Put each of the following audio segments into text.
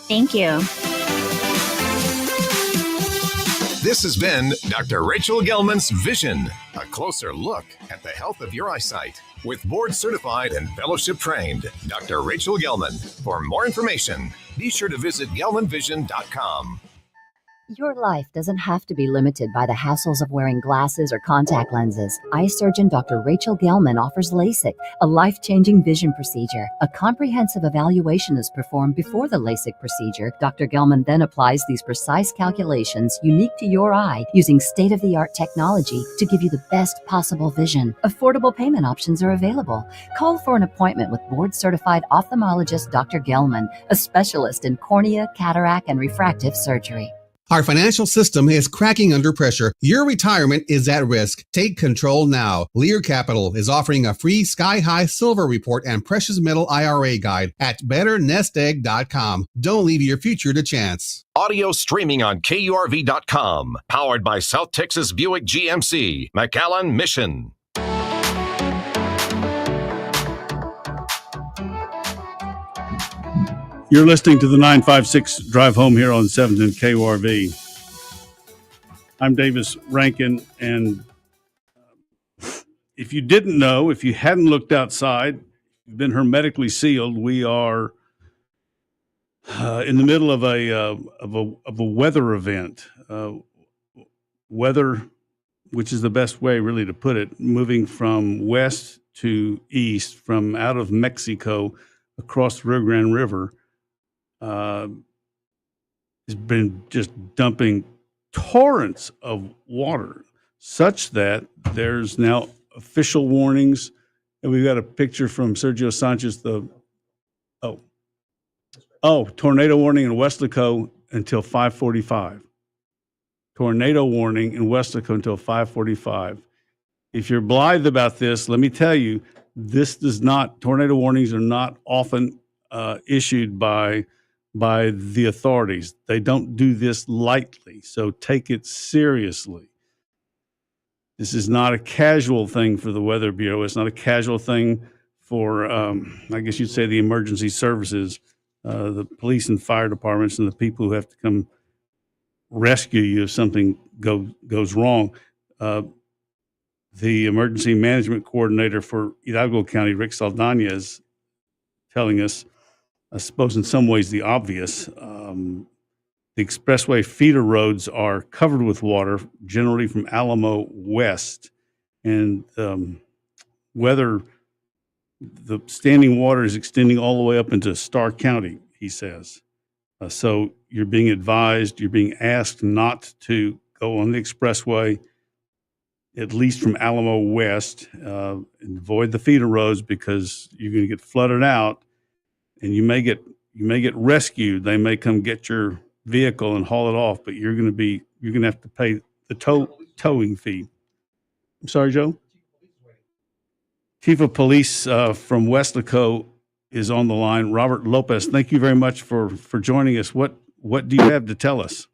Thank you. This has been Dr. Rachel Gelman's Vision, a closer look at the health of your eyesight with board certified and fellowship trained Dr. Rachel Gelman. For more information, be sure to visit gelmanvision.com. Your life doesn't have to be limited by the hassles of wearing glasses or contact lenses. Eye surgeon Dr. Rachel Gelman offers LASIK, a life-changing vision procedure. A comprehensive evaluation is performed before the LASIK procedure. Dr. Gelman then applies these precise calculations unique to your eye using state-of-the-art technology to give you the best possible vision. Affordable payment options are available. Call for an appointment with board-certified ophthalmologist Dr. Gelman, a specialist in cornea, cataract, and refractive surgery. Our financial system is cracking under pressure. Your retirement is at risk. Take control now. Lear Capital is offering a free Sky High Silver Report and Precious Metal IRA Guide at BetterNestEgg.com. Don't leave your future to chance. Audio streaming on KURV.com. Powered by South Texas Buick GMC, McAllen Mission. You're listening to the 956 Drive Home here on 710 KURV. I'm Davis Rankin, and if you didn't know, if you hadn't looked outside, you've been hermetically sealed. We are in the middle of a weather event. Weather, which is the best way really to put it, moving from west to east, from out of Mexico across the Rio Grande River. Has been just dumping torrents of water, such that there's now official warnings. And we've got a picture from Sergio Sanchez. Tornado warning in Weslaco until 5:45. Tornado warning in Weslaco until 5:45. If you're blithe about this, let me tell you, tornado warnings are not often issued by the authorities. They don't do this lightly, so take it seriously. This is not a casual thing for the Weather Bureau. It's not a casual thing for, I guess you'd say, the emergency services, the police and fire departments, and the people who have to come rescue you if something goes wrong. The emergency management coordinator for Hidalgo County, Rick Saldana, telling us, I suppose in some ways the obvious, the expressway feeder roads are covered with water, generally from Alamo west. And the standing water is extending all the way up into Starr County, he says. So you're being asked not to go on the expressway, at least from Alamo west, and avoid the feeder roads because you're going to get flooded out. And you may get rescued. They may come get your vehicle and haul it off, but you're going to have to pay the towing fee. I'm sorry, Joe. Chief of Police from Weslaco is on the line. Robert Lopez. Thank you very much for joining us. What do you have to tell us?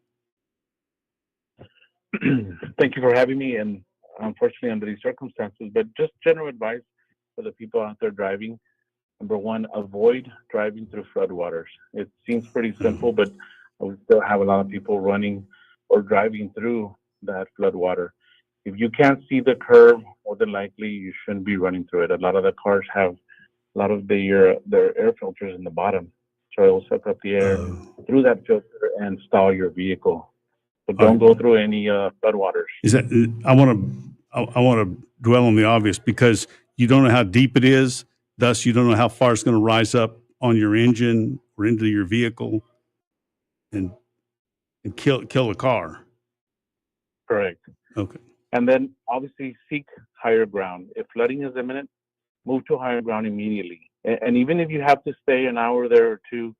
Thank you for having me. And unfortunately, under these circumstances, but just general advice for the people out there driving. Number one, avoid driving through floodwaters. It seems pretty simple, but we still have a lot of people running or driving through that floodwater. If you can't see the curb, more than likely you shouldn't be running through it. A lot of the cars have a lot of their air filters in the bottom, so it will suck up the air through that filter and stall your vehicle. So don't go through any floodwaters. I want to dwell on the obvious because you don't know how deep it is. Thus, you don't know how far it's going to rise up on your engine or into your vehicle and kill the car. Correct. Okay. And then obviously seek higher ground. If flooding is imminent, move to higher ground immediately. And even if you have to stay an hour there or two,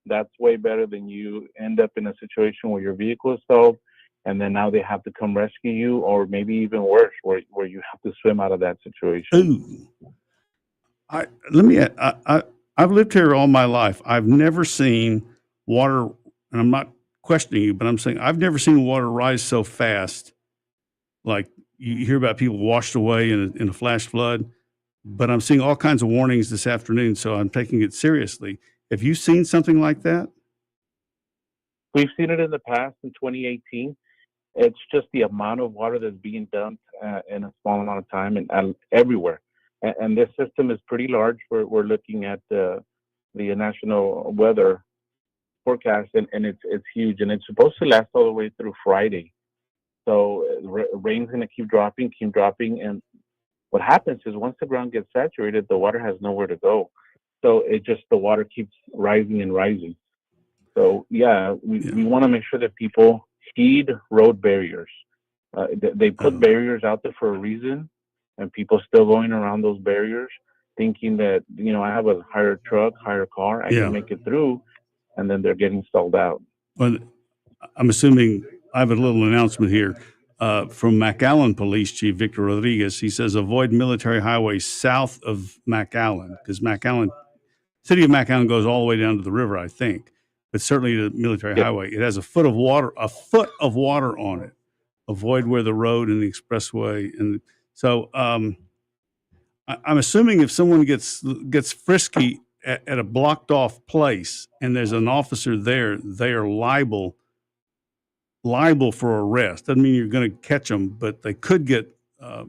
that's way better than you end up in a situation where your vehicle is stalled and then now they have to come rescue you, or maybe even worse, where you have to swim out of that situation. Ooh. I've lived here all my life. I've never seen water, and I'm not questioning you, but I'm saying I've never seen water rise so fast. Like you hear about people washed away in a flash flood, but I'm seeing all kinds of warnings this afternoon, so I'm taking it seriously. Have you seen something like that? we've seen it in the past in 2018. It's just the amount of water that's being dumped in a small amount of time and everywhere. And this system is pretty large. We're looking at the national weather forecast, and it's huge, and it's supposed to last all the way through Friday. So rain's going to keep dropping, and what happens is once the ground gets saturated, the water has nowhere to go. So the water keeps rising and rising. So we want to make sure that people heed road barriers. They put barriers out there for a reason, and people still going around those barriers, thinking that, I have a higher truck, higher car, I can make it through, and then they're getting stalled out. Well, I'm assuming I have a little announcement here from McAllen Police Chief Victor Rodriguez. He says avoid military highways south of McAllen, because city of McAllen goes all the way down to the river, I think, but certainly the military highway. It has a foot of water on it. Avoid where the road and the expressway. And so I'm assuming if someone gets frisky at a blocked off place and there's an officer there, they are liable for arrest. Doesn't mean you're going to catch them, but they could get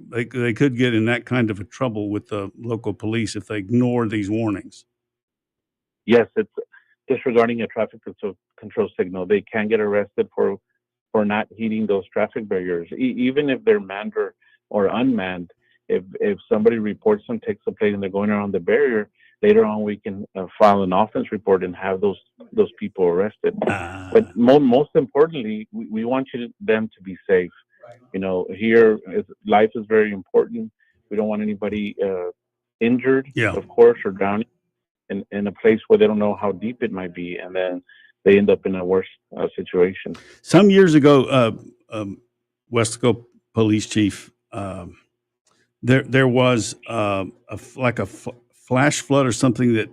they could get in that kind of a trouble with the local police if they ignore these warnings. Yes, it's disregarding a traffic control signal. They can get arrested for not heeding those traffic barriers, even if they're manned or unmanned. If somebody reports them, takes a plate, and they're going around the barrier, later on we can file an offense report and have those people arrested. But most importantly, we want them to be safe. Here life is very important. We don't want anybody injured, of course, or drowning in a place where they don't know how deep it might be, and then they end up in a worse situation. Some years ago, Wesco Police Chief, there was a flash flood or something, that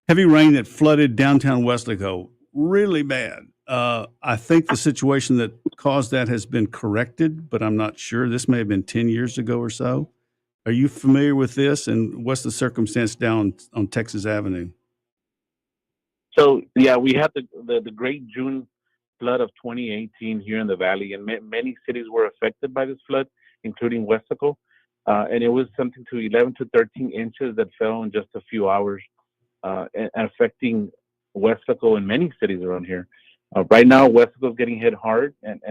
heavy rain that flooded downtown Weslaco really bad. I think the situation that caused that has been corrected, but I'm not sure. This may have been 10 years ago or so. Are you familiar with this? And what's the circumstance down on Texas Avenue? So, we had the great June flood of 2018 here in the Valley, and many cities were affected by this flood, including Weslaco. And it was something to 11 to 13 inches that fell in just a few hours, and affecting Weslaco and many cities around here. Right now, Weslaco is getting hit hard, and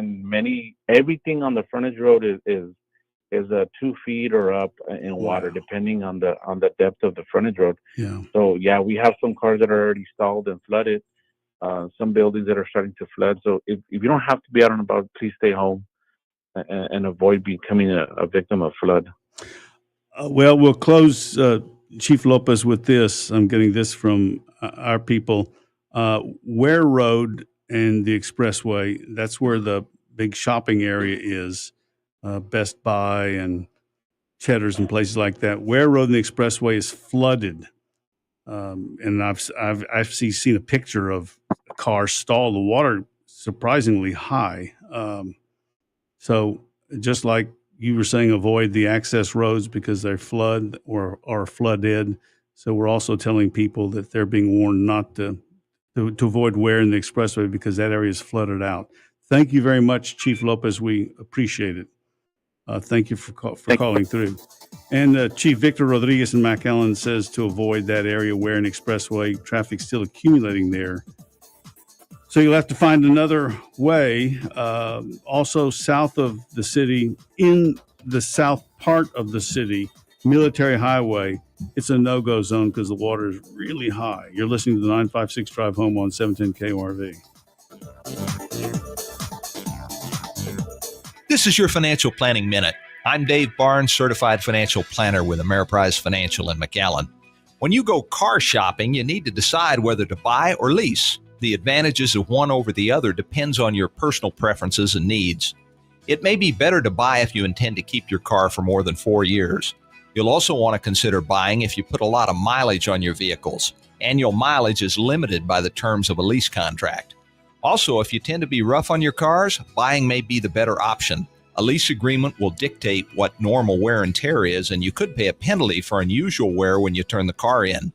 everything on the frontage road is 2 feet or up in water, depending on the depth of the frontage road. Yeah. So we have some cars that are already stalled and flooded. Some buildings that are starting to flood. So if you don't have to be out and about, please stay home and avoid becoming a victim of flood. Well, we'll close, Chief Lopez, with this. I'm getting this from our people. Ware Road and the Expressway, that's where the big shopping area is, Best Buy and Cheddar's and places like that. Ware Road and the Expressway is flooded. And I've seen a picture of a car stalled. The water surprisingly high. So just like you were saying, avoid the access roads because they're flood or are flooded. So we're also telling people that they're being warned not to avoid Ware in the Expressway because that area is flooded out. Thank you very much, Chief Lopez. We appreciate it. Thank you for calling through. And Chief Victor Rodriguez in McAllen says to avoid that area, Ware and Expressway. Traffic's still accumulating there. So you'll have to find another way. Also south of the city, in the south part of the city, Military Highway, it's a no-go zone because the water is really high. You're listening to the 956 Drive Home on 710 KORV. This is your Financial Planning Minute. I'm Dave Barnes, Certified Financial Planner with Ameriprise Financial in McAllen. When you go car shopping, you need to decide whether to buy or lease. The advantages of one over the other depends on your personal preferences and needs. It may be better to buy if you intend to keep your car for more than 4 years. You'll also want to consider buying if you put a lot of mileage on your vehicles. Annual mileage is limited by the terms of a lease contract. Also, if you tend to be rough on your cars, buying may be the better option. A lease agreement will dictate what normal wear and tear is, and you could pay a penalty for unusual wear when you turn the car in.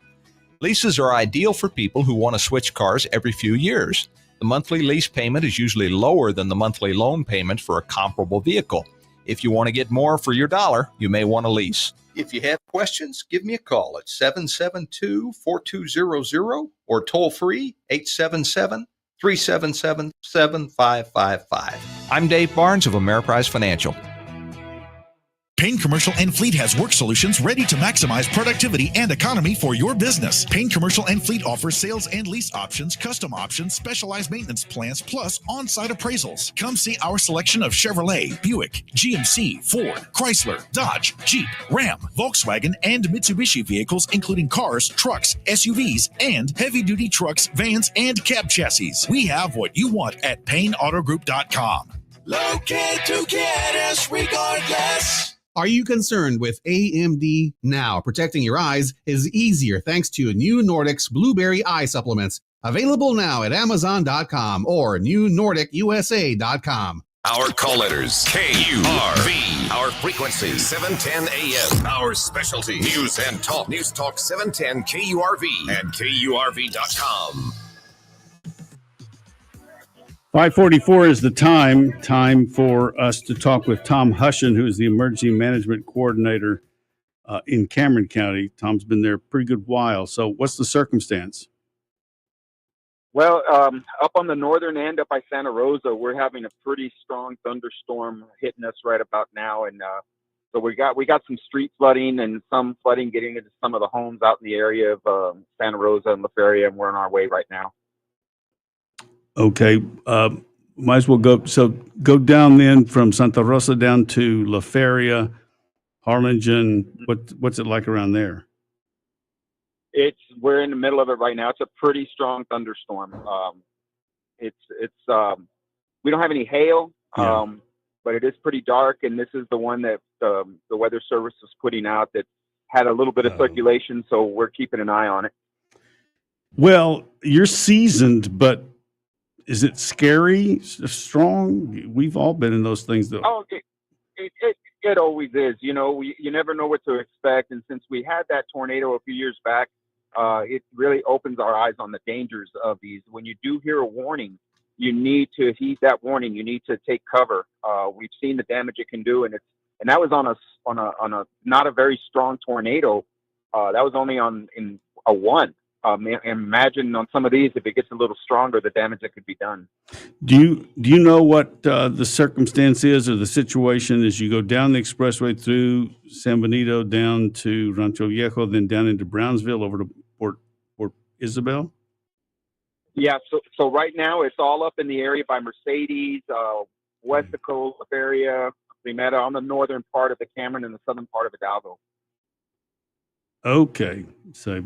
Leases are ideal for people who want to switch cars every few years. The monthly lease payment is usually lower than the monthly loan payment for a comparable vehicle. If you want to get more for your dollar, you may want to lease. If you have questions, give me a call at 772-4200 or toll free 877-377-7555. I'm Dave Barnes of Ameriprise Financial. Payne Commercial and Fleet has work solutions ready to maximize productivity and economy for your business. Payne Commercial and Fleet offers sales and lease options, custom options, specialized maintenance plans, plus on-site appraisals. Come see our selection of Chevrolet, Buick, GMC, Ford, Chrysler, Dodge, Jeep, Ram, Volkswagen, and Mitsubishi vehicles, including cars, trucks, SUVs, and heavy-duty trucks, vans, and cab chassis. We have what you want at PayneAutoGroup.com. Locate to get us regardless. Are you concerned with AMD now? Protecting your eyes is easier thanks to New Nordic's Blueberry Eye Supplements. Available now at Amazon.com or NewNordicUSA.com. Our call letters, KURV. Our frequency, 710 AM. Our specialty, news and talk. News Talk 710 KURV and KURV.com. 5:44 is the time for us to talk with Tom Hushen, who is the Emergency Management Coordinator in Cameron County. Tom's been there a pretty good while. So what's the circumstance? Well, up on the northern end, up by Santa Rosa, we're having a pretty strong thunderstorm hitting us right about now, and so we got some street flooding and some flooding getting into some of the homes out in the area of Santa Rosa and La Feria, and we're on our way right now. Okay, might as well go. So go down then from Santa Rosa down to La Feria, Harlingen. What's it like around there? We're in the middle of it right now. It's a pretty strong thunderstorm. We don't have any hail, but it is pretty dark, and this is the one that the Weather Service is putting out that had a little bit of circulation, so we're keeping an eye on it. Well, you're seasoned, but is it scary, strong? We've all been in those things, though. Oh, it always is. You know, you never know what to expect. And since we had that tornado a few years back, it really opens our eyes on the dangers of these. When you do hear a warning, you need to heed that warning. You need to take cover. We've seen the damage it can do, and that was on a not a very strong tornado. That was only in a 1. Imagine on some of these, if it gets a little stronger, the damage that could be done. Do you know what the circumstance is or the situation as you go down the expressway through San Benito down to Rancho Viejo, then down into Brownsville over to Port Isabel? Yeah, so right now it's all up in the area by Mercedes, Westico area, Primera, on the northern part of the Cameron and the southern part of Hidalgo. Okay, so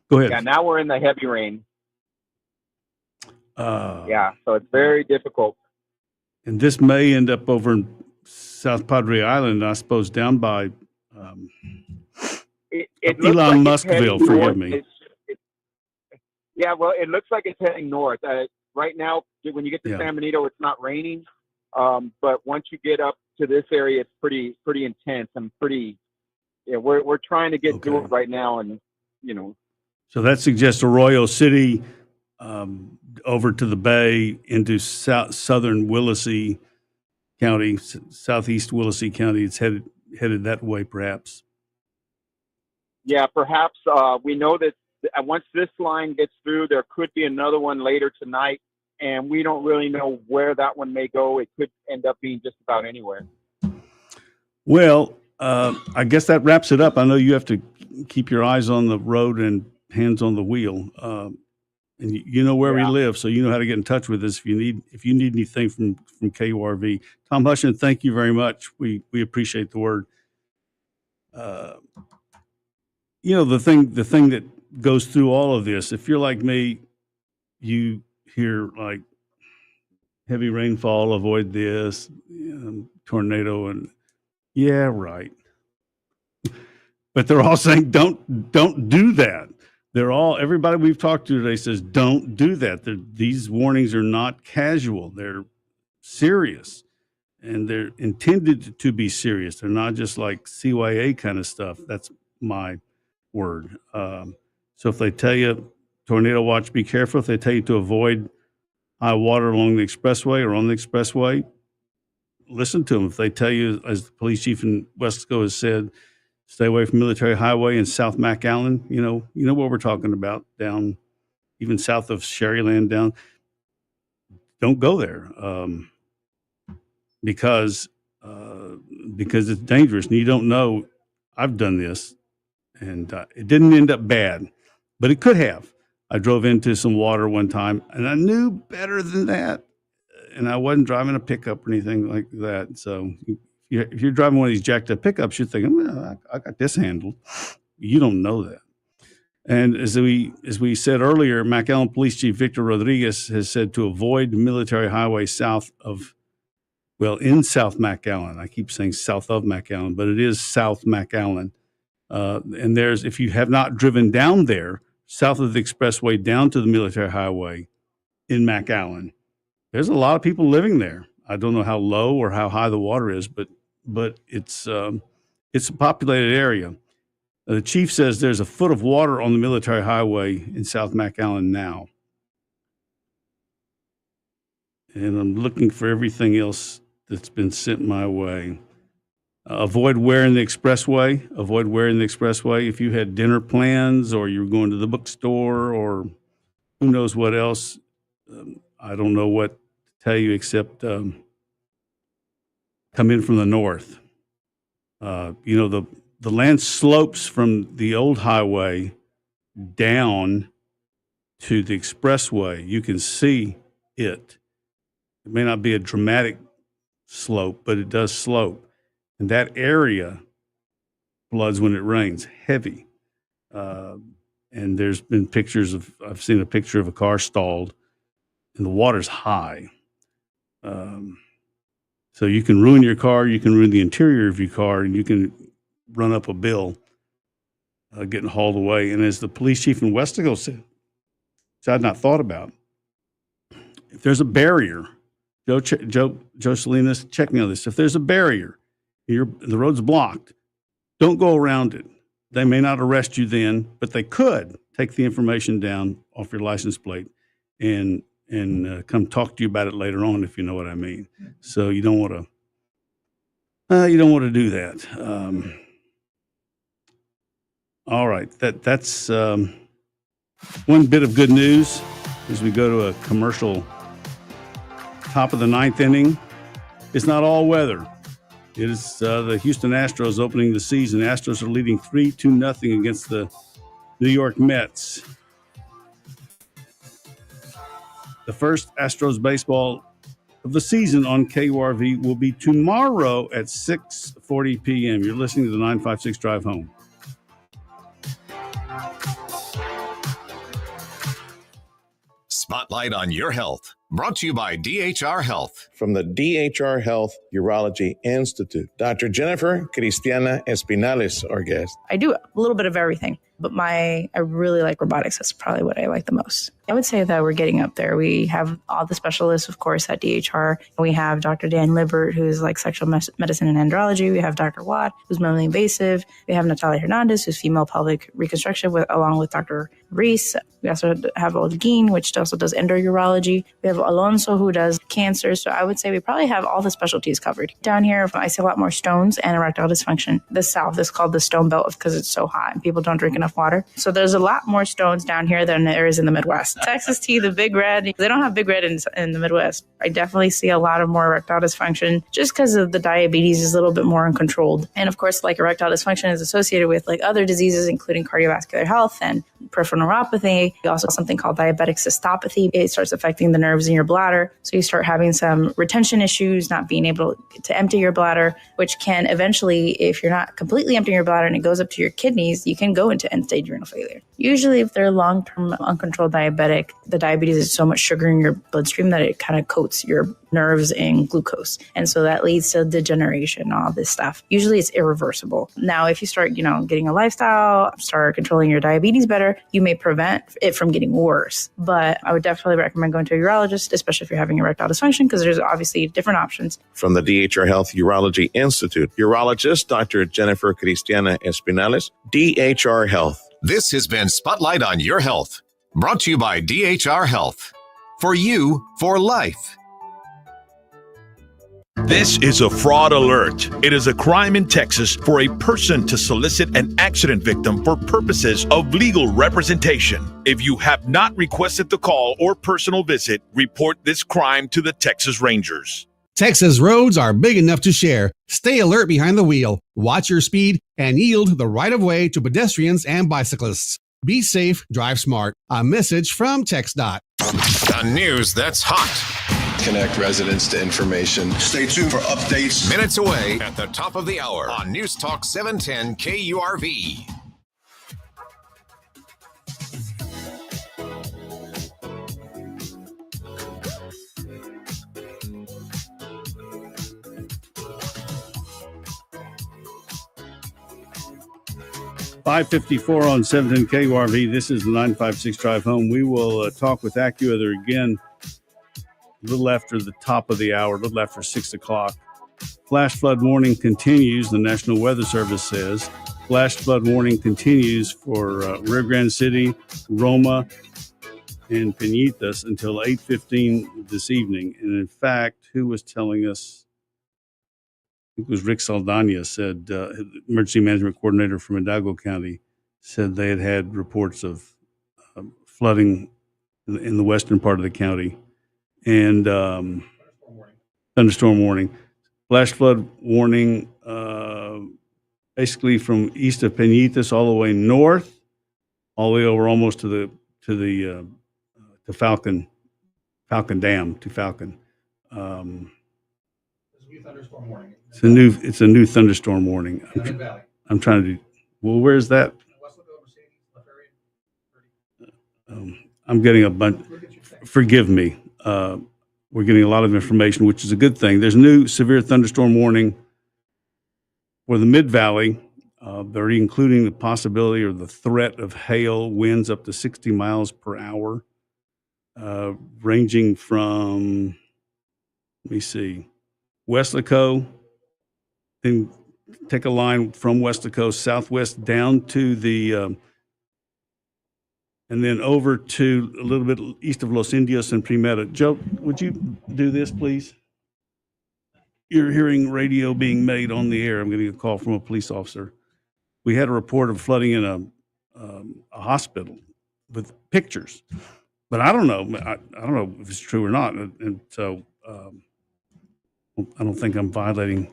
go ahead. Yeah, now we're in the heavy rain. So it's very difficult. And this may end up over in South Padre Island, I suppose, down by Elon Muskville, forgive me. Well, it looks like it's heading north. Right now, when you get to San Benito, it's not raining. But once you get up to this area, it's pretty intense and pretty. Yeah, we're trying to get to it right now, and So that suggests Arroyo City, over to the bay into southern Willacy County, southeast Willacy County. It's headed that way, perhaps. Yeah, perhaps. We know that once this line gets through, there could be another one later tonight, and we don't really know where that one may go. It could end up being just about anywhere. Well, I guess that wraps it up. I know you have to keep your eyes on the road and hands on the wheel. And you know where we live, so you know how to get in touch with us if you need anything from KURV. Tom Hushen, thank you very much. We appreciate the word. The thing that goes through all of this, if you're like me, you hear like heavy rainfall, avoid this, tornado, and yeah, right. But they're all saying don't do that. Everybody we've talked to today says don't do that. These warnings are not casual. They're serious, and they're intended to be serious. They're not just like CYA kind of stuff. That's my word. So if they tell you tornado watch, be careful. If they tell you to avoid high water along the expressway or on the expressway, listen to them. If they tell you, as the police chief in Wesco has said, stay away from Military Highway in South McAllen, you know what we're talking about, down even south of Sherryland down. Don't go there because it's dangerous and you don't know. I've done this and it didn't end up bad, but it could have. I drove into some water one time and I knew better than that. And I wasn't driving a pickup or anything like that. So if you're driving one of these jacked up pickups, you're thinking, well, I got this handled. You don't know that. And as we said earlier, McAllen Police Chief Victor Rodriguez has said to avoid Military Highway in South McAllen. I keep saying south of McAllen, but it is South McAllen. And if you have not driven down there, south of the expressway down to the Military Highway in McAllen, there's a lot of people living there. I don't know how low or how high the water is, but it's a populated area. The chief says there's a foot of water on the Military Highway in South McAllen now. And I'm looking for everything else that's been sent my way. Avoid wearing the expressway. If you had dinner plans or you were going to the bookstore or who knows what else, I don't know what to tell you except come in from the north. The land slopes from the old highway down to the expressway. You can see it. It may not be a dramatic slope, but it does slope. And that area floods when it rains, heavy. And there's been I've seen a picture of a car stalled and the water's high. So you can ruin your car, you can ruin the interior of your car, and you can run up a bill getting hauled away. And as the police chief in Wesco said, which I'd not thought about, if there's a barrier, Joe Salinas, check me on this. If there's a barrier, the road's blocked, don't go around it. They may not arrest you then, but they could take the information down off your license plate and come talk to you about it later on, if you know what I mean. So you don't want to do that. All right, that's one bit of good news as we go to a commercial. Top of the ninth inning. It's not all weather. It is the Houston Astros opening the season. Astros are leading 3-0 against the New York Mets. The first Astros baseball of the season on KURV will be tomorrow at 6:40 p.m. You're listening to the 956 Drive Home. Spotlight on Your Health, brought to you by DHR Health. From the DHR Health Urology Institute, Dr. Jennifer Cristiana Espinales, our guest. I do a little bit of everything, but I really like robotics. That's probably what I like the most. I would say that we're getting up there. We have all the specialists, of course, at DHR. We have Dr. Dan Libert, who's like sexual medicine and andrology. We have Dr. Watt, who's minimally invasive. We have Natalia Hernandez, who's female pelvic reconstruction, along with Dr. Reese. We also have Olguin, which also does endourology. We have Alonso, who does cancer. So I would say we probably have all the specialties covered. Down here, I see a lot more stones and erectile dysfunction. The South is called the Stone Belt because it's so hot and people don't drink enough water. So there's a lot more stones down here than there is in the Midwest. Texas tea, the Big Red, they don't have Big Red in the Midwest. I definitely see a lot of more erectile dysfunction just because of the diabetes is a little bit more uncontrolled. And of course, like erectile dysfunction is associated with like other diseases, including cardiovascular health and peripheral neuropathy. Also something called diabetic cystopathy. It starts affecting the nerves in your bladder. So you start having some retention issues, not being able to empty your bladder, which can eventually, if you're not completely emptying your bladder and it goes up to your kidneys, you can go into end-stage renal failure. Usually if they're long-term uncontrolled diabetic, the diabetes is so much sugar in your bloodstream that it kind of coats your nerves in glucose. And so that leads to degeneration, all this stuff. Usually it's irreversible. Now, if you start, getting a lifestyle, start controlling your diabetes better, you may prevent it from getting worse. But I would definitely recommend going to a urologist, especially if you're having erectile dysfunction, because there's obviously different options. From the DHR Health Urology Institute, urologist Dr. Jennifer Cristiana Espinales, DHR Health. This has been Spotlight on Your Health, brought to you by DHR Health. For you, for life. This is a fraud alert. It is a crime in Texas for a person to solicit an accident victim for purposes of legal representation. If you have not requested the call or personal visit, report this crime to the Texas Rangers. Texas roads are big enough to share. Stay alert behind the wheel, watch your speed, and yield the right of way to pedestrians and bicyclists. Be safe, drive smart. A message from TxDOT. The news that's hot. Connect residents to information. Stay tuned for updates. Minutes away at the top of the hour on News Talk 710 KURV. .554 on 710 KURV. This is the 956 Drive Home. We will talk with AccuWeather again a little after the top of the hour, a little after 6 o'clock. Flash flood warning continues, the National Weather Service says. Flash flood warning continues for Rio Grande City, Roma, and Peñitas until 8:15 this evening. And in fact, who was telling us? I think it was Rick Saldana, said, emergency management coordinator from Hidalgo County, said they had reports of flooding in the western part of the county. And thunderstorm warning. Flash flood warning basically from east of Peñitas all the way north, all the way over almost to Falcon Dam, to Falcon. Thunderstorm warning. It's a new thunderstorm warning. I'm trying to do. Well, where's that? I'm getting a bunch. Forgive me. We're getting a lot of information, which is a good thing. There's a new severe thunderstorm warning for the Mid-Valley. They're including the possibility or the threat of hail, winds up to 60 miles per hour, ranging from, let me see, Weslaco, then take a line from Weslaco southwest down to the, and then over to a little bit east of Los Indios and Primera. Joe, would you do this, please? You're hearing radio being made on the air. I'm getting a call from a police officer. We had a report of flooding in a hospital with pictures, but I don't know. I don't know if it's true or not. And so I don't think I'm violating.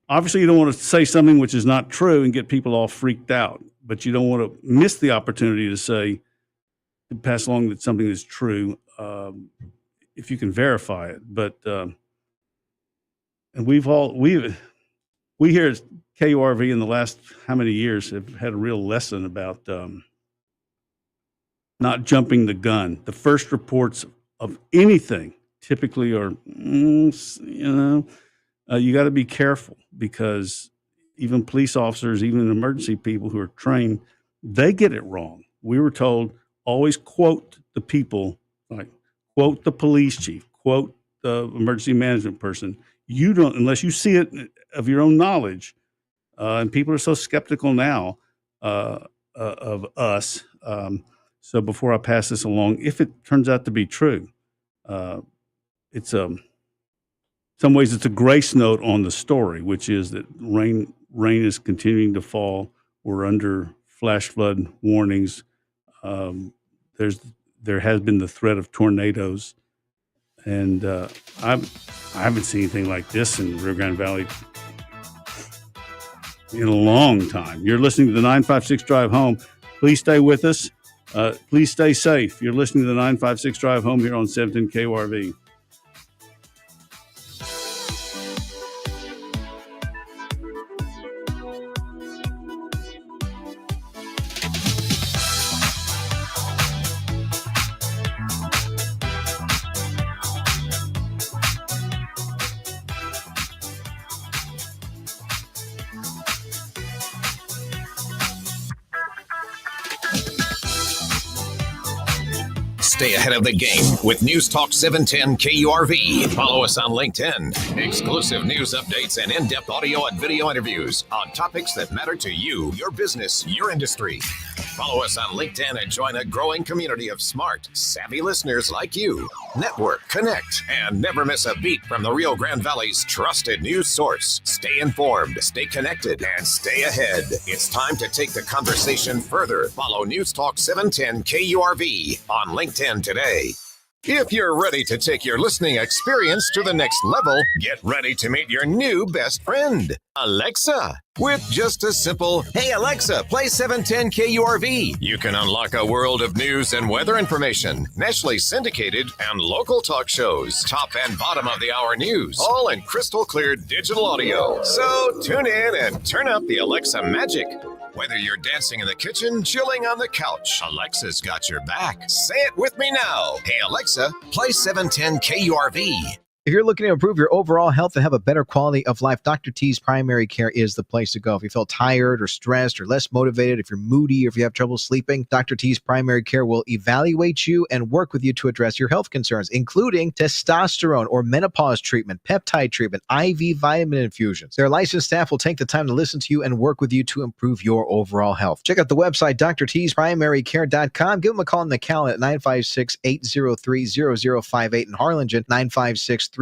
Obviously, you don't want to say something which is not true and get people all freaked out, but you don't want to miss the opportunity to say, to pass along that something is true if you can verify it. But and we here at KURV in the last how many years have had a real lesson about not jumping the gun. The first reports of anything typically are, you got to be careful, because even police officers, even emergency people who are trained, they get it wrong. We were told, always quote the people, like quote the police chief, quote the emergency management person. You don't, unless you see it of your own knowledge. And people are so skeptical now of us. So before I pass this along, if it turns out to be true, it's some ways it's a grace note on the story, which is that rain is continuing to fall. We're under flash flood warnings. There has been the threat of tornadoes, and I haven't seen anything like this in the Rio Grande Valley in a long time. You're listening to the 956 Drive Home. Please stay with us. Please stay safe. You're listening to the 956 Drive Home here on 710 KURV. Stay ahead of the game with News Talk 710 KURV. Follow us on LinkedIn. Exclusive news updates and in-depth audio and video interviews on topics that matter to you, your business, your industry. Follow us on LinkedIn and join a growing community of smart, savvy listeners like you. Network, connect, and never miss a beat from the Rio Grande Valley's trusted news source. Stay informed, stay connected, and stay ahead. It's time to take the conversation further. Follow News Talk 710 KURV on LinkedIn today. If you're ready to take your listening experience to the next level, get ready to meet your new best friend, Alexa. With just a simple, "Hey Alexa, play 710 KURV," you can unlock a world of news and weather information, nationally syndicated and local talk shows, top and bottom of the hour news, all in crystal clear digital audio. So tune in and turn up the Alexa magic. Whether you're dancing in the kitchen, chilling on the couch, Alexa's got your back. Say it with me now. Hey Alexa, play 710 KURV. If you're looking to improve your overall health and have a better quality of life, Dr. T's Primary Care is the place to go. If you feel tired or stressed or less motivated, if you're moody or if you have trouble sleeping, Dr. T's Primary Care will evaluate you and work with you to address your health concerns, including testosterone or menopause treatment, peptide treatment, IV vitamin infusions. Their licensed staff will take the time to listen to you and work with you to improve your overall health. Check out the website, drtsprimarycare.com. Give them a call in McAllen at 956-803-0058 in Harlingen, 956-368-5247.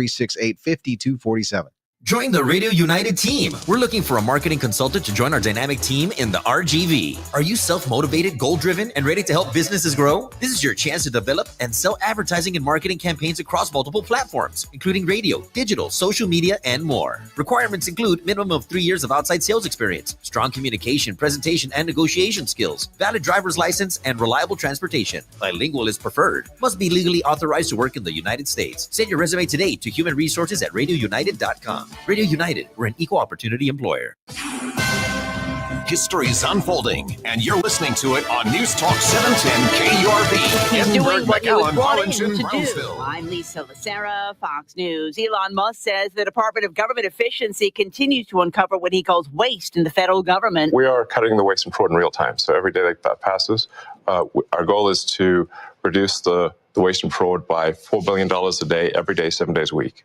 Join the Radio United team. We're looking for a marketing consultant to join our dynamic team in the RGV. Are you self-motivated, goal-driven, and ready to help businesses grow? This is your chance to develop and sell advertising and marketing campaigns across multiple platforms, including radio, digital, social media, and more. Requirements include minimum of 3 years of outside sales experience, strong communication, presentation, and negotiation skills, valid driver's license, and reliable transportation. Bilingual is preferred. Must be legally authorized to work in the United States. Send your resume today to humanresources@radiounited.com. Radio United, we're an equal opportunity employer. History's unfolding, and you're listening to it on News Talk 710 KURV. He's doing what he was McAllen, brought in Harlingen, to do. Brownsville. I'm Lisa Lacera, Fox News. Elon Musk says the Department of Government Efficiency continues to uncover what he calls waste in the federal government. We are cutting the waste and fraud in real time. So every day that passes, our goal is to reduce the waste and fraud by $4 billion a day, every day, 7 days a week.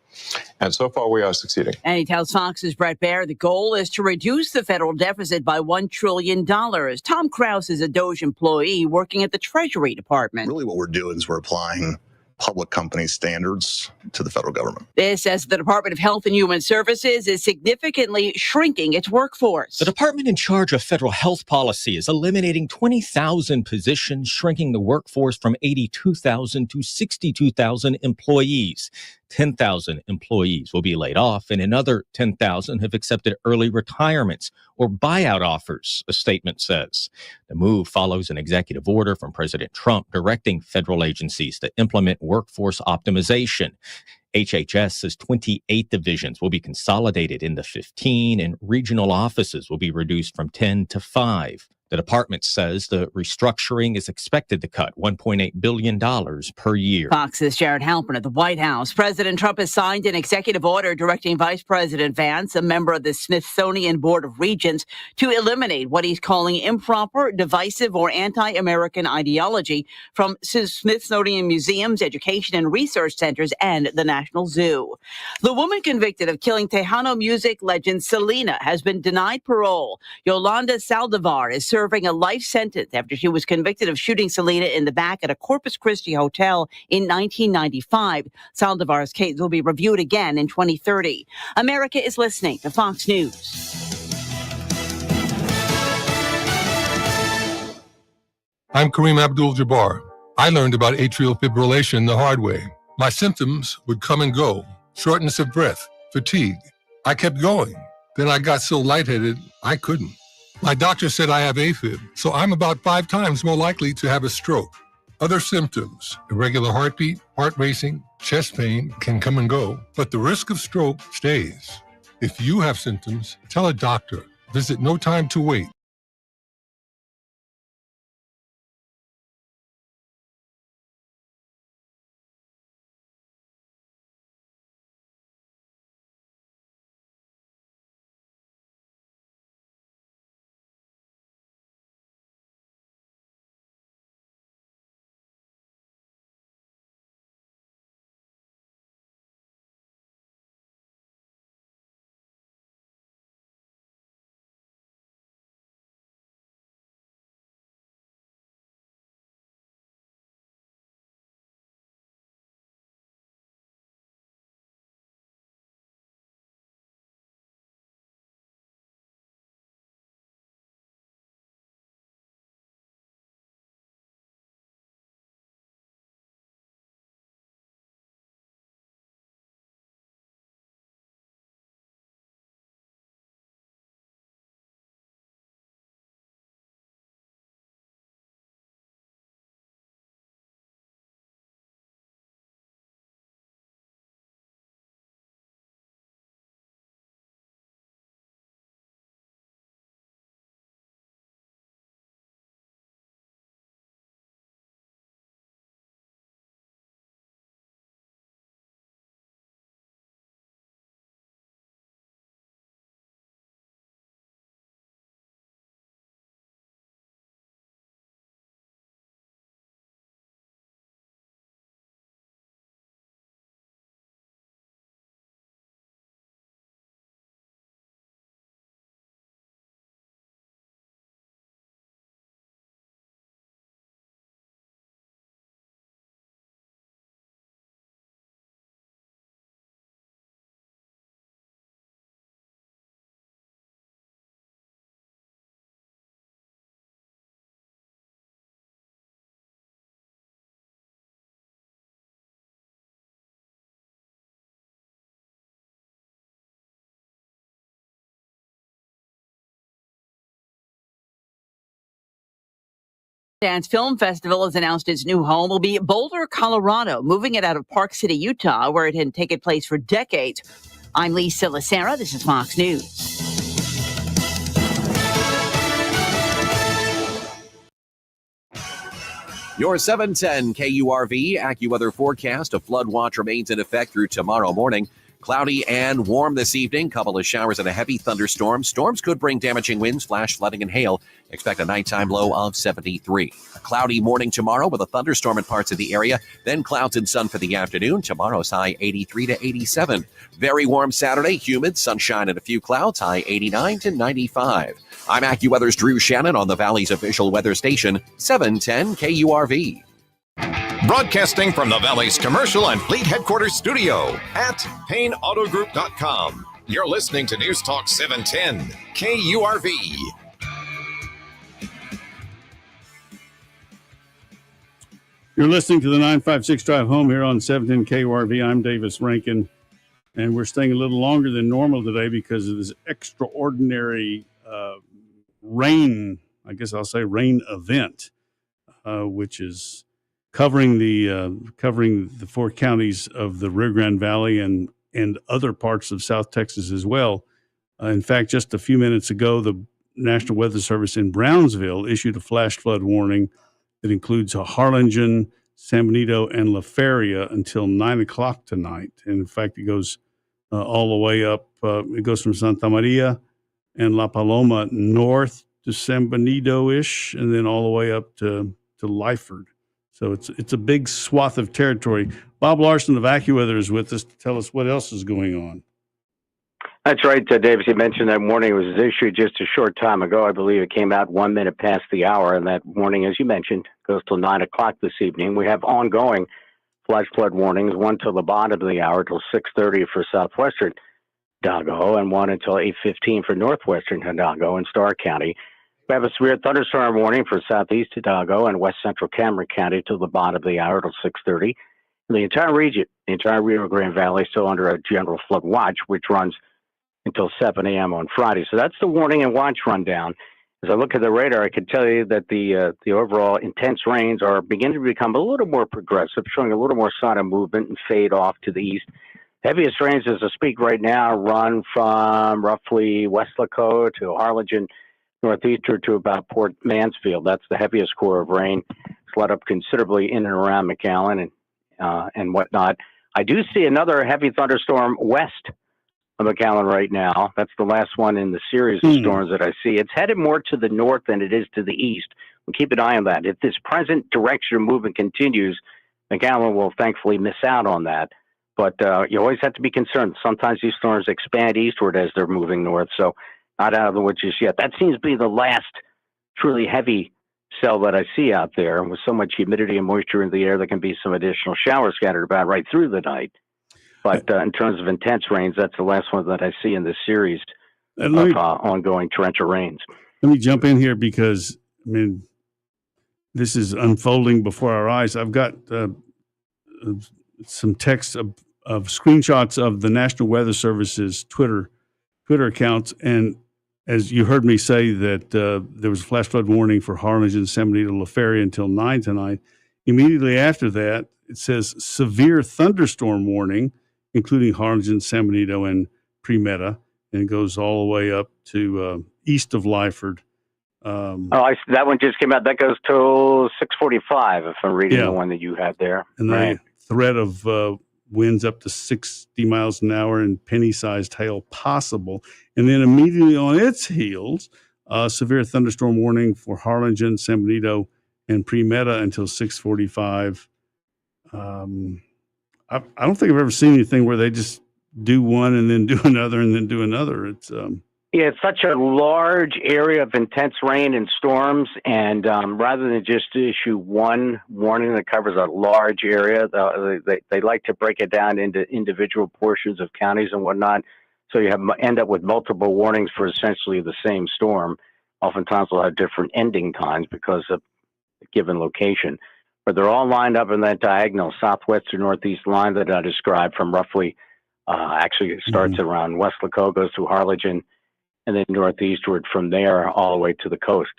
And so far, we are succeeding. And he tells Fox's Brett Baer the goal is to reduce the federal deficit by $1 trillion. Tom Krause is a DOJ employee working at the Treasury Department. Really what we're doing is we're applying public company standards to the federal government. This as the Department of Health and Human Services is significantly shrinking its workforce. The department in charge of federal health policy is eliminating 20,000 positions, shrinking the workforce from 82,000 to 62,000 employees. 10,000 employees will be laid off, and another 10,000 have accepted early retirements or buyout offers, a statement says. The move follows an executive order from President Trump directing federal agencies to implement workforce optimization. HHS says 28 divisions will be consolidated into 15, and regional offices will be reduced from 10 to 5. The department says the restructuring is expected to cut $1.8 billion per year. Fox's Jared Halpern at the White House. President Trump has signed an executive order directing Vice President Vance, a member of the Smithsonian Board of Regents, to eliminate what he's calling improper, divisive, or anti-American ideology from Smithsonian museums, education and research centers, and the National Zoo. The woman convicted of killing Tejano music legend Selena has been denied parole. Yolanda Saldivar is serving a life sentence after she was convicted of shooting Selena in the back at a Corpus Christi hotel in 1995. Saldivar's case will be reviewed again in 2030. America is listening to Fox News. I'm Kareem Abdul-Jabbar. I learned about atrial fibrillation the hard way. My symptoms would come and go: shortness of breath, fatigue. I kept going. Then I got so lightheaded, I couldn't. My doctor said I have AFib, so I'm about 5 times more likely to have a stroke. Other symptoms, irregular heartbeat, heart racing, chest pain can come and go, but the risk of stroke stays. If you have symptoms, tell a doctor. Visit No Time to Wait. Sundance Film Festival has announced its new home will be Boulder, Colorado, moving it out of Park City, Utah, where it had taken place for decades. I'm Lisa Lacera. This is Fox News. Your 710 KURV AccuWeather forecast. A flood watch remains in effect through tomorrow morning. Cloudy and warm this evening. Couple of showers and a heavy thunderstorm. Storms could bring damaging winds, flash flooding, and hail. Expect a nighttime low of 73. A cloudy morning tomorrow with a thunderstorm in parts of the area. Then clouds and sun for the afternoon. Tomorrow's high 83 to 87. Very warm Saturday. Humid, sunshine, and a few clouds. High 89 to 95. I'm AccuWeather's Drew Shannon on the Valley's official weather station, 710 KURV. Broadcasting from the Valley's commercial and fleet headquarters studio at PayneAutoGroup.com. You're listening to News Talk 710 KURV. You're listening to the 956 Drive Home here on 710 KURV. I'm Davis Rankin, and we're staying a little longer than normal today because of this extraordinary rain, I guess I'll say rain event, which is covering the four counties of the Rio Grande Valley and other parts of South Texas as well. In fact, just a few minutes ago, the National Weather Service in Brownsville issued a flash flood warning that includes Harlingen, San Benito, and La Feria until 9 o'clock tonight. And in fact, it goes all the way up. It goes from Santa Maria and La Paloma north to San Benito-ish, and then all the way up to Lyford. So it's a big swath of territory. Bob Larson of AccuWeather is with us to tell us what else is going on. That's right, Davis. You mentioned that warning was issued just a short time ago. I believe it came out 1 minute past the hour, and that warning, as you mentioned, goes till 9 o'clock this evening. We have ongoing flash flood warnings, one till the bottom of the hour, till 6:30 for southwestern Hidalgo, and one until 8:15 for northwestern Hidalgo and Starr County. We have a severe thunderstorm warning for southeast Hidalgo and west central Cameron County till the bottom of the hour till 6:30. The entire region, the entire Rio Grande Valley, is still under a general flood watch, which runs until 7 a.m. on Friday. So that's the warning and watch rundown. As I look at the radar, I can tell you that the overall intense rains are beginning to become a little more progressive, showing a little more sign of movement and fade off to the east. Heaviest rains as I speak right now run from roughly West Laco to Harlingen, northeastern to about Port Mansfield. That's the heaviest core of rain. It's let up considerably in and around McAllen and whatnot. I do see another heavy thunderstorm west of McAllen right now. That's the last one in the series of storms that I see. It's headed more to the north than it is to the east. We'll keep an eye on that. If this present direction of movement continues, McAllen will thankfully miss out on that. But you always have to be concerned. Sometimes these storms expand eastward as they're moving north, so not out of the woods just yet. That seems to be the last truly heavy cell that I see out there. And with so much humidity and moisture in the air, there can be some additional showers scattered about right through the night. But in terms of intense rains, that's the last one that I see in this series of ongoing torrential rains. Let me jump in here because, I mean, this is unfolding before our eyes. I've got some text of screenshots of the National Weather Service's Twitter accounts. And as you heard me say that there was a flash flood warning for Harlingen, San Benito, La Feria until 9 tonight. Immediately after that, it says severe thunderstorm warning, including Harlingen, San Benito, and Premeta, and it goes all the way up to east of Lyford. That one just came out. That goes till 6:45, if I'm reading the one that you had there. And the threat of winds up to 60 miles an hour and penny-sized hail possible. And then immediately on its heels, severe thunderstorm warning for Harlingen, San Benito, and Premeta until 6:45. I don't think I've ever seen anything where they just do one and then do another and then do another. It's it's such a large area of intense rain and storms, and rather than just issue one warning that covers a large area, they like to break it down into individual portions of counties and whatnot. So you end up with multiple warnings for essentially the same storm. Oftentimes they'll have different ending times because of a given location. But they're all lined up in that diagonal southwest to northeast line that I described from roughly, actually it starts around West Laco, goes through Harlingen, and then northeastward from there all the way to the coast.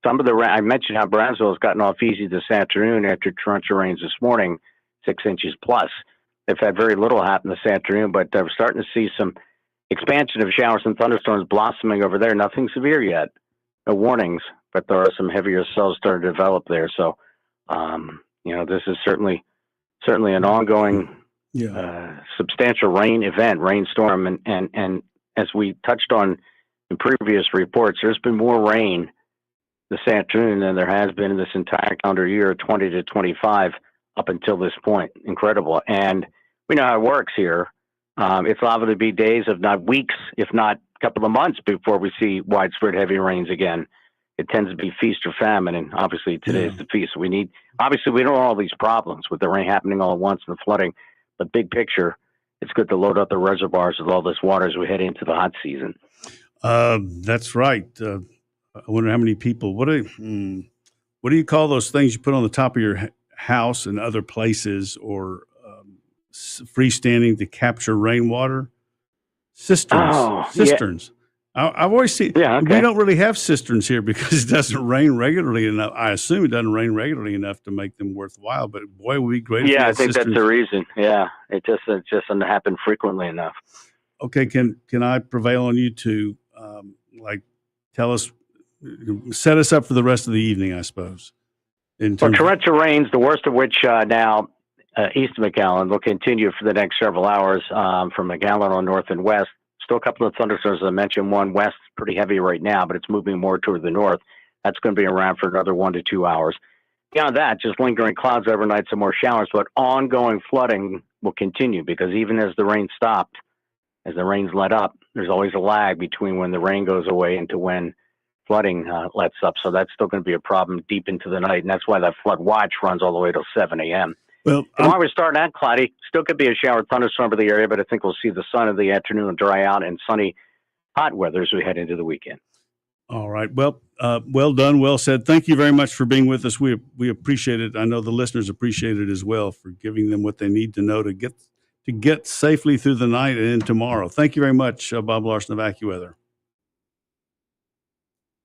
some of the rain, I mentioned how Brownsville has gotten off easy this afternoon after torrential rains this morning, 6 inches plus. They've had very little happen this afternoon, but we're starting to see some expansion of showers and thunderstorms blossoming over there. Nothing severe yet. No warnings, but there are some heavier cells starting to develop there. So, this is certainly an ongoing substantial rain event, rainstorm. And as we touched on in previous reports, there's been more rain this afternoon than there has been in this entire calendar year, 20 to 25 up until this point. Incredible. And we know how it works here. It's liable to be days, if not weeks, if not a couple of months before we see widespread heavy rains again. It tends to be feast or famine, and obviously today is the feast. We don't want all these problems with the rain happening all at once and the flooding, but big picture, it's good to load up the reservoirs with all this water as we head into the hot season. That's right. I wonder how many people. What do you call those things you put on the top of your house and other places, or freestanding to capture rainwater? Cisterns. I've always seen. Yeah, okay. We don't really have cisterns here because it doesn't rain regularly enough. I assume it doesn't rain regularly enough to make them worthwhile. But boy, it would be great. Yeah, I think that's the reason. Yeah, it just doesn't happen frequently enough. Okay, can I prevail on you to tell us, set us up for the rest of the evening, I suppose. Torrential rains, the worst of which now east of McAllen, will continue for the next several hours from McAllen on north and west. Still a couple of thunderstorms, as I mentioned. One west, pretty heavy right now, but it's moving more toward the north. That's going to be around for another 1 to 2 hours. Beyond that, just lingering clouds overnight, some more showers, but ongoing flooding will continue because even as the rain stopped, as the rains let up, there's always a lag between when the rain goes away and to when flooding lets up. So that's still going to be a problem deep into the night, and that's why that flood watch runs all the way till 7 a.m. Well, tomorrow we're starting out cloudy. Still could be a shower thunderstorm over the area, but I think we'll see the sun in the afternoon dry out and sunny, hot weather as we head into the weekend. All right. Well, well done. Well said. Thank you very much for being with us. We appreciate it. I know the listeners appreciate it as well, for giving them what they need to know to get safely through the night and in tomorrow. Thank you very much, Bob Larson of AccuWeather.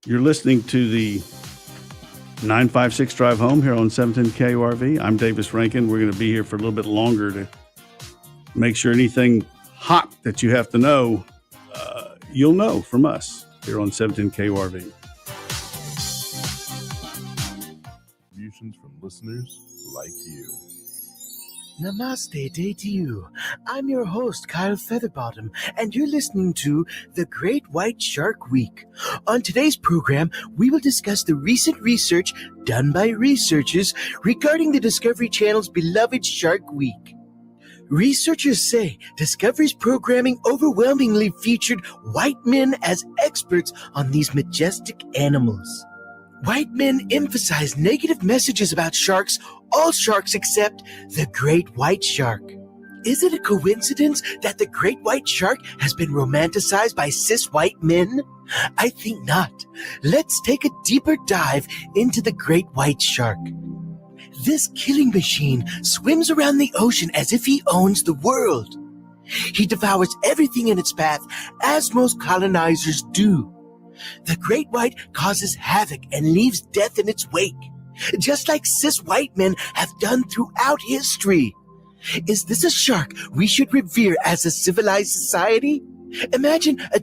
You're listening to the 956 Drive Home here on 710 KURV. I'm Davis Rankin. We're going to be here for a little bit longer to make sure anything hot that you have to know, you'll know from us here on 710 KURV. Contributions from listeners like you. Namaste day to you. I'm your host, Kyle Featherbottom, and you're listening to The Great White Shark Week. On today's program, we will discuss the recent research done by researchers regarding the Discovery Channel's beloved Shark Week. Researchers say Discovery's programming overwhelmingly featured white men as experts on these majestic animals. White men emphasize negative messages about sharks, all sharks except the great white shark. Is it a coincidence that the great white shark has been romanticized by cis white men? I think not. Let's take a deeper dive into the great white shark. This killing machine swims around the ocean as if he owns the world. He devours everything in its path, as most colonizers do. The great white causes havoc and leaves death in its wake, just like cis white men have done throughout history. Is this a shark we should revere as a civilized society? Imagine a